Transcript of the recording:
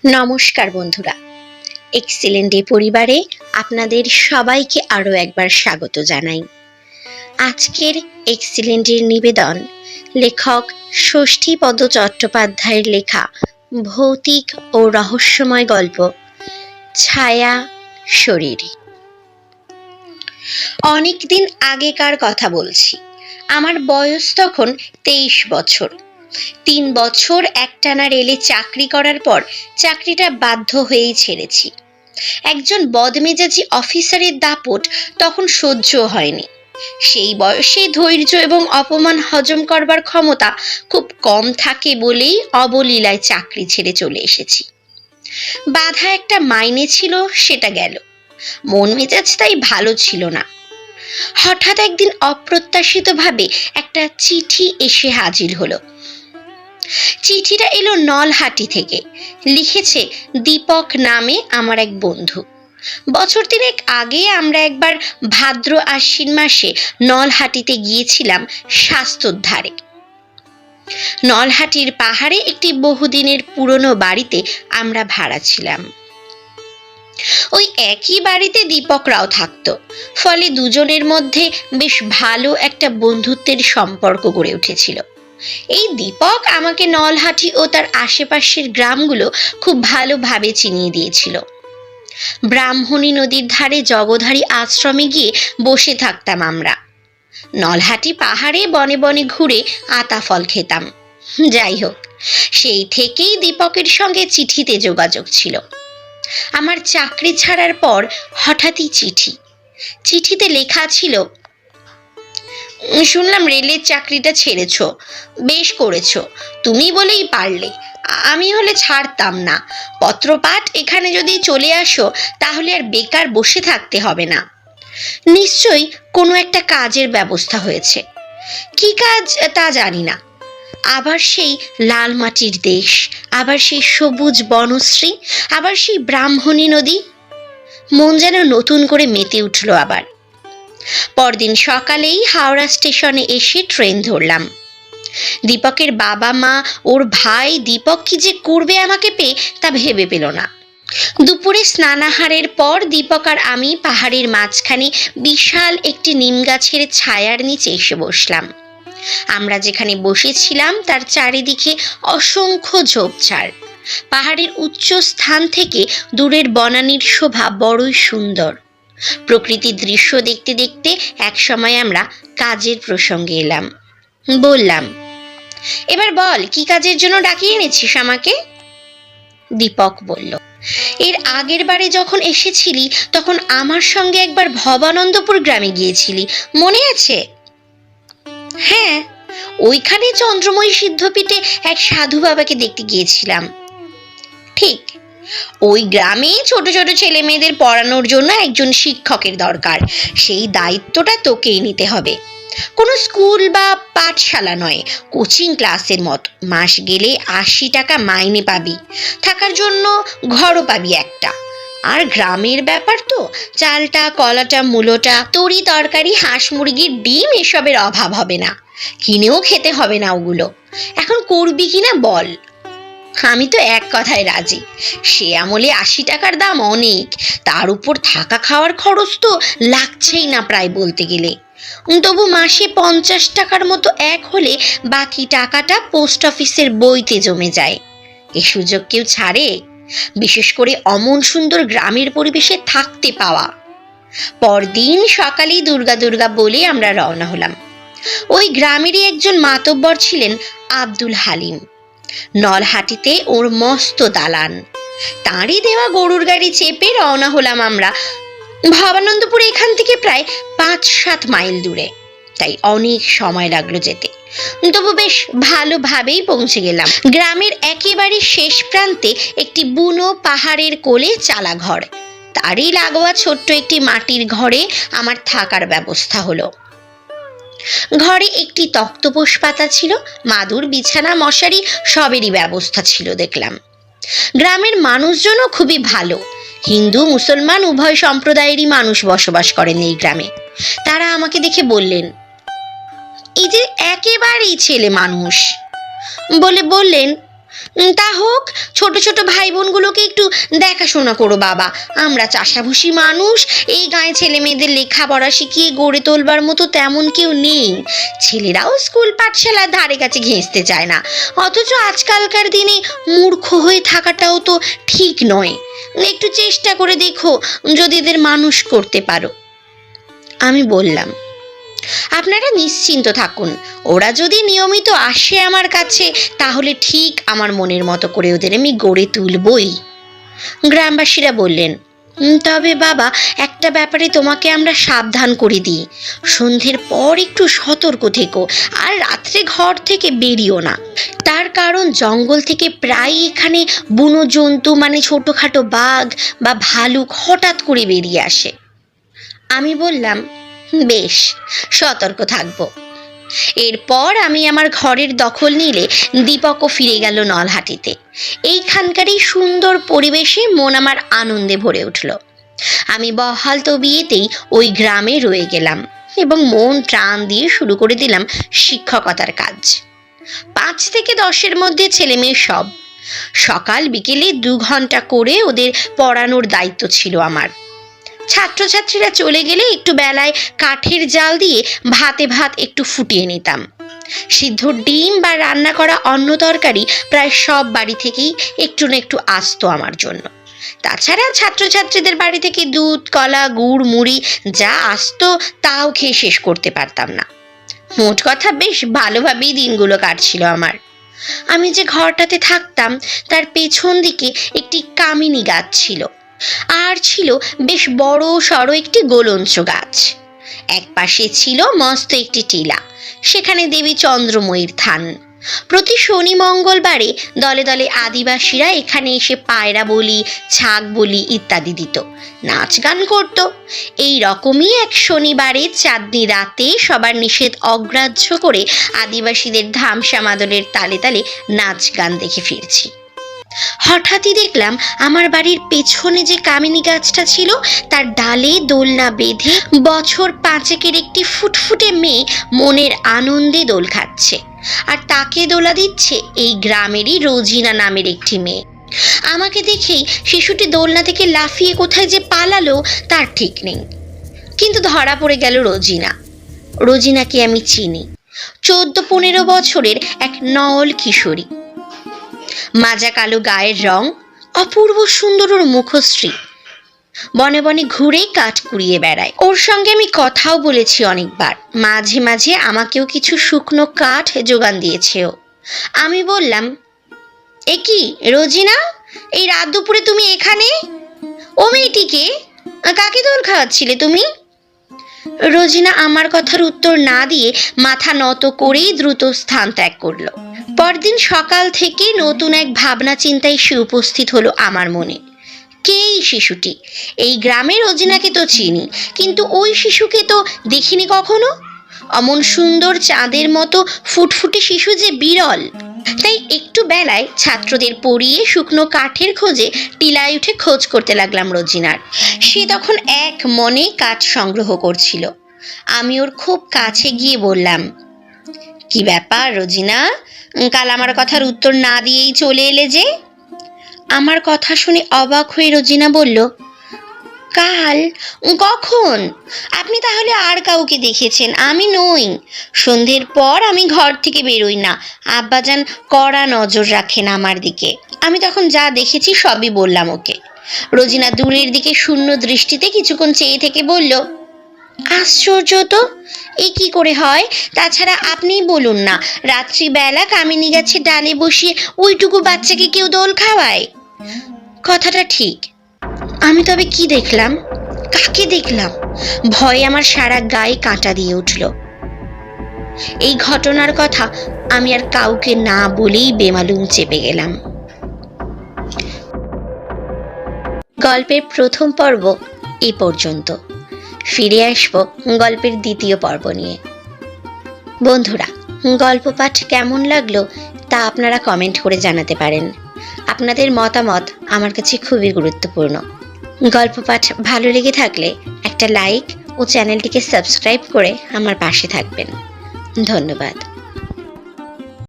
নমস্কার বন্ধুরা, excellent day পরিবারে আপনাদের সবাইকে আরও একবার স্বাগত জানাই। আজকের এক্সিলেন্টের নিবেদন লেখক ষষ্ঠীপদ চট্টোপাধ্যায়ের লেখা ভৌতিক ও রহস্যময় গল্প ছায়া শরীর। অনেকদিন আগেকার কথা বলছি। আমার বয়স তখন 23 বছর। 3 বছর একটানা রেলে চাকরি করার পর চাকরিটা বাধ্য হয়েই ছেড়েছি। একজন বদমেজাজি অফিসারের দাপট তখন সহ্য হয়নি। সেই বয়সে ধৈর্য এবং অপমান হজম করবার ক্ষমতা খুব কম থাকে বলেই অবলীলায় চাকরি ছেড়ে চলে এসেছি। বাধা একটা মাইনে ছিল, সেটা গেল। মন মেজাজ তাই ভালো ছিল না। হঠাৎ একদিন অপ্রত্যাশিতভাবে একটা চিঠি এসে হাজির হলো। চিঠিটা এলো নলহাটি থেকে। লিখেছে দীপক নামে আমার এক বন্ধু। বছর 3 আগে আমরা একবার ভাদ্র আশ্বিন মাসে নলহাটিতে গিয়েছিলাম স্বাস্থ্যর ধারে। নলহাটির পাহাড়ে একটি বহুদিনের পুরনো বাড়িতে আমরা ভাড়া ছিলাম। ওই একই বাড়িতে দীপকরাও থাকতো, ফলে দুজনের মধ্যে বেশ ভালো একটা বন্ধুত্বের সম্পর্ক গড়ে উঠেছিল। এই দীপক আমাকে নলহাটি ও তার আশেপাশের গ্রামগুলো খুব ভালোভাবে চিনিয়ে দিয়েছিল। ব্রাহ্মণী নদীর ধারে জগধারী আশ্রমে গিয়ে বসে থাকতাম আমরা। নলহাটি পাহাড়ে বনে বনে ঘুরে আতা ফল খেতাম। যাই হোক, সেই থেকেই দীপকের সঙ্গে চিঠিতে যোগাযোগ ছিল। আমার চাকরি ছাড়ার পর হঠাৎই চিঠিতে লেখা ছিল, শুনলাম রেলের চাকরিটা ছেড়েছ, বেশ করেছ, তুমি বলেই পারলে, আমি হলে ছাড়তাম না। পত্রপাঠ এখানে যদি চলে আসো তাহলে আর বেকার বসে থাকতে হবে না। নিশ্চয়ই কোনো একটা কাজের ব্যবস্থা হয়েছে। কি কাজ তা জানি না। আবার সেই লাল মাটির দেশ, আবার সেই সবুজ বনশ্রী, আবার সেই ব্রাহ্মণী নদী। মন যেন নতুন করে মেতে উঠল আবার। পরদিন সকালেই হাওড়া স্টেশনে এসে ট্রেন ধরলাম। দীপকের বাবা মা, ওর ভাই দীপক কি যে করবে আমাকে পেয়ে তা ভেবে পেল না। দুপুরে স্নানাহারের পর দীপক আর আমি পাহাড়ের মাঝখানে বিশাল একটি নিম গাছের ছায়ার নিচে এসে বসলাম। আমরা যেখানে বসেছিলাম তার চারিদিকে অসংখ্য ঝোপঝাড়। পাহাড়ের উচ্চ স্থান থেকে দূরের বনানীর শোভা বড়ই সুন্দর। প্রকৃতির দৃশ্য দেখতে দেখতে একসময় আমরা কাজের প্রসঙ্গে এলাম। বললাম, এবার বল, কি কাজের জন্য ডাকিয়ে এনেছিস আমাকে? দীপক বলল, এর আগের বারে যখন এসেছিলি তখন আমার সঙ্গে একবার ভবানন্দপুর গ্রামে গিয়েছিলি, মনে আছে? হ্যাঁ, ওইখানে চন্দ্রময়ী সিদ্ধপীঠে এক সাধু বাবাকে দেখতে গিয়েছিলাম। ঠিক, ওই গ্রামে ছোট ছোট ছেলে মেয়েদের পড়ানোর জন্য একজন শিক্ষকের দরকার। সেই দায়িত্বটা তোকেই নিতে হবে। কোনো স্কুল বা পাঠশালা নয়, কোচিং ক্লাসের মতো। মাস গেলে 80 টাকা মাইনে পাবি, থাকার জন্য ঘরও পাবি একটা। আর গ্রামের ব্যাপার তো, চালটা কলাটা মূলোটা, তরি তরকারি, হাঁস মুরগির ডিম এসবের অভাব হবে না। কিনেও খেতে হবে না ওগুলো। এখন করবি কিনা বল? আমি তো এক কথায় রাজি। সে আমলে 80 টাকার দাম অনেক, তার উপর থাকা খাওয়ার খরচ তো লাগছেই না প্রায় বলতে গেলে। তবু মাসে 50 টাকার মতো এক হলে বাকি টাকাটা পোস্ট অফিসের বইতে জমে যায়। এ সুযোগ কেউ ছাড়ে? বিশেষ করে অমন সুন্দর গ্রামের পরিবেশে থাকতে পাওয়া। পরদিন সকালেই দুর্গা দুর্গা বলে আমরা রওনা হলাম। ওই গ্রামেরই একজন মাতব্বর ছিলেন আব্দুল হালিম। নলহাটিতে ওর মস্ত দালান। তাঁরই দেওয়া গরুর গাড়ি চেপে রওনা হলাম আমরা। ভবানন্দপুর এখান থেকে প্রায় 5-7 মাইল দূরে, তাই অনেক সময় লাগলো যেতে। তবু বেশ ভালোভাবেই পৌঁছে গেলাম। গ্রামের একেবারে শেষ প্রান্তে একটি বুনো পাহাড়ের কোলে চালা ঘর। তারই লাগোয়া ছোট্ট একটি মাটির ঘরে আমার থাকার ব্যবস্থা হলো। ঘরে একটি তক্তপোষ পাতা ছিল, মাদুর, বিছানা, মশারি সবেরই ব্যবস্থা ছিল দেখলাম। গ্রামের মানুষজনও খুবই ভালো। হিন্দু মুসলমান উভয় সম্প্রদায়েরই মানুষ বসবাস করেন এই গ্রামে। তারা আমাকে দেখে বললেন, এই যে একেবারেই ছেলে মানুষ, বললেন, তা হোক, ছোট ছোট ভাই বোনগুলোকে একটু দেখাশোনা করো বাবা। আমরা চাষাভুষি মানুষ, এই গায়ে ছেলে মেয়েদের লেখাপড়া শিখিয়ে গড়ে তোলবার মতো তেমন কেউ নেই। ছেলেরাও স্কুল পাঠশালার ধারে কাছে ঘেঁষতে চায় না, অথচ আজকালকার দিনে মূর্খ হয়ে থাকাটাও তো ঠিক নয়। একটু চেষ্টা করে দেখো যদি এদের মানুষ করতে পারো। আমি বললাম, আপনারা নিশ্চিন্ত থাকুন, ওরা যদি নিয়মিত আসে আমার কাছে তাহলে ঠিক আমার মনের মতো করে ওদের আমি গড়ে তুলবই। গ্রামবাসীরা বললেন, তবে বাবা, একটা ব্যাপারে তোমাকে আমরা সাবধান করে দিই, সন্ধ্যের পর একটু সতর্ক থেকো আর রাত্রে ঘর থেকে বেরিও না। তার কারণ জঙ্গল থেকে প্রায় এখানে বুনো জন্তু মানে ছোটোখাটো বাঘ বা ভালুক হঠাৎ করে বেরিয়ে আসে। আমি বললাম, বেশ, সতর্ক থাকবো। এরপর আমি আমার ঘরের দখল নিলে দীপকও ফিরে গেল নলহাটিতে। এইখানকার এই সুন্দর পরিবেশে মন আমার আনন্দে ভরে উঠল। আমি বহাল তবিয়েতেই ওই গ্রামে রয়ে গেলাম এবং মন প্রাণ দিয়ে শুরু করে দিলাম শিক্ষকতার কাজ। 5 থেকে 10-এর মধ্যে ছেলে মেয়ে সব। সকাল বিকেলে 2 ঘন্টা করে ওদের পড়ানোর দায়িত্ব ছিল আমার। ছাত্রছাত্রীরা চলে গেলে একটু বেলায় কাঠের জাল দিয়ে ভাতে ভাত একটু ফুটিয়ে নিতাম। সিদ্ধ ডিম বা রান্না করা অন্ন তরকারি প্রায় সব বাড়ি থেকেই একটু না একটু আসতো আমার জন্য। তাছাড়া ছাত্রছাত্রীদের বাড়ি থেকে দুধ, কলা, গুড়, মুড়ি যা আসতো তাও খেয়ে শেষ করতে পারতাম না। মোট কথা বেশ ভালোভাবেই দিনগুলো কাটছিল আমার। আমি যে ঘরটাতে থাকতাম তার পেছন দিকে একটি কামিনী গাছ ছিল, আর ছিল বেশ বড় সড়ো একটি গোলঞ্চ গাছ। এক পাশে ছিল মস্ত একটি টিলা, সেখানে দেবী চন্দ্রময়ীর থান। প্রতি শনি মঙ্গলবারে দলে দলে আদিবাসীরা এখানে এসে পায়রা বলি, ছাগ বলি ইত্যাদি দিত, নাচ গান করত। এই রকমই এক শনিবারে চাঁদনি রাতে সবার নিষেধ অগ্রাহ্য করে আদিবাসীদের ধামসা মাদলের তালে তালে নাচ গান দেখে ফিরছি। হঠাৎই দেখলাম আমার বাড়ির পেছনে যে কামিনী গাছটা ছিল তার ডালে দোলনা বেঁধে বছর 5-এর একটি ফুটফুটে মেয়ে মনের আনন্দে দোল খাচ্ছে, আর তাকে দোলা দিচ্ছে এই গ্রামেরই রোজিনা নামের একটি মেয়ে। আমাকে দেখেই শিশুটি দোলনা থেকে লাফিয়ে কোথায় যে পালালো তার ঠিক নেই, কিন্তু ধরা পড়ে গেল রোজিনা। রোজিনাকে আমি চিনি, 14-15 বছরের এক নওল কিশোরী। মাজা কালো গায়ের রং, অপূর্ব সুন্দর ওর মুখশ্রী। বনে বনে ঘুরে কাঠ কুড়িয়ে বেড়ায়। ওর সঙ্গে আমি কথাও বলেছি অনেকবার, মাঝে মাঝে আমাকেও কিছু শুকনো কাঠ যোগান দিয়েছে ও। আমি বললাম, এ কি রোজিনা, এই রাত দুপুরে তুমি এখানে? ও মেয়েটিকে, কাকে দোল খাওয়াচ্ছিলে তুমি? রোজিনা আমার কথার উত্তর না দিয়ে মাথা নত করেই দ্রুত স্থান ত্যাগ করলো। পরদিন সকাল থেকে নতুন এক ভাবনা চিন্তায় সে উপস্থিত হলো আমার মনে। কে এই শিশুটি? এই গ্রামের রোজিনাকে তো চিনি, কিন্তু ওই শিশুকে তো দেখিনি কখনো। অমন সুন্দর চাঁদের মতো ফুটফুটে শিশু যে বিরল। তাই একটু বেলায় ছাত্রদের পড়িয়ে শুকনো কাঠের খোঁজে টিলায় উঠে খোঁজ করতে লাগলাম রোজিনার। সে তখন এক মনে কাঠ সংগ্রহ করছিল। আমি ওর খুব কাছে গিয়ে বললাম, কি ব্যাপার রোজিনা, কাল আমার কথার উত্তর না দিয়েই চলে এলে যে? আমার কথা শুনে অবাক হয়ে রোজিনা বলল, কাল? কখন? আপনি তাহলে আর কাউকে দেখেছেন, আমি নই। সন্ধ্যের পর আমি ঘর থেকে বেরোই না, আব্বাজান কড়া নজর রাখেন আমার দিকে। আমি তখন যা দেখেছি সবই বললাম ওকে। রোজিনা দূরের দিকে শূন্য দৃষ্টিতে কিছুক্ষণ চেয়ে থেকে বলল, আশ্চর্য তো, এ কি করে হয়? তাছাড়া আপনিই বলুন না, রাত্রিবেলা কামিনী গাছের ডালে বসিয়ে ওইটুকু বাচ্চাকে কেউ দোল খাওয়ায়? কথাটা ঠিক। আমি তবে কি দেখলাম, কাকে দেখলাম? ভয়ে আমার সারা গায়ে কাঁটা দিয়ে উঠল। এই ঘটনার কথা আমি আর কাউকে না বলেই বেমালুম চেপে গেলাম। গল্পের প্রথম পর্ব এই পর্যন্ত। ফিরে আসব গল্পের দ্বিতীয় পর্ব নিয়ে। বন্ধুরা, গল্প পাঠ কেমন লাগলো তা আপনারা কমেন্ট করে জানাতে পারেন। আপনাদের মতামত আমার কাছে খুবই গুরুত্বপূর্ণ। গল্প পাঠ ভালো লেগে থাকলে একটা লাইক ও চ্যানেলটিকে সাবস্ক্রাইব করে আমার পাশে থাকবেন। ধন্যবাদ।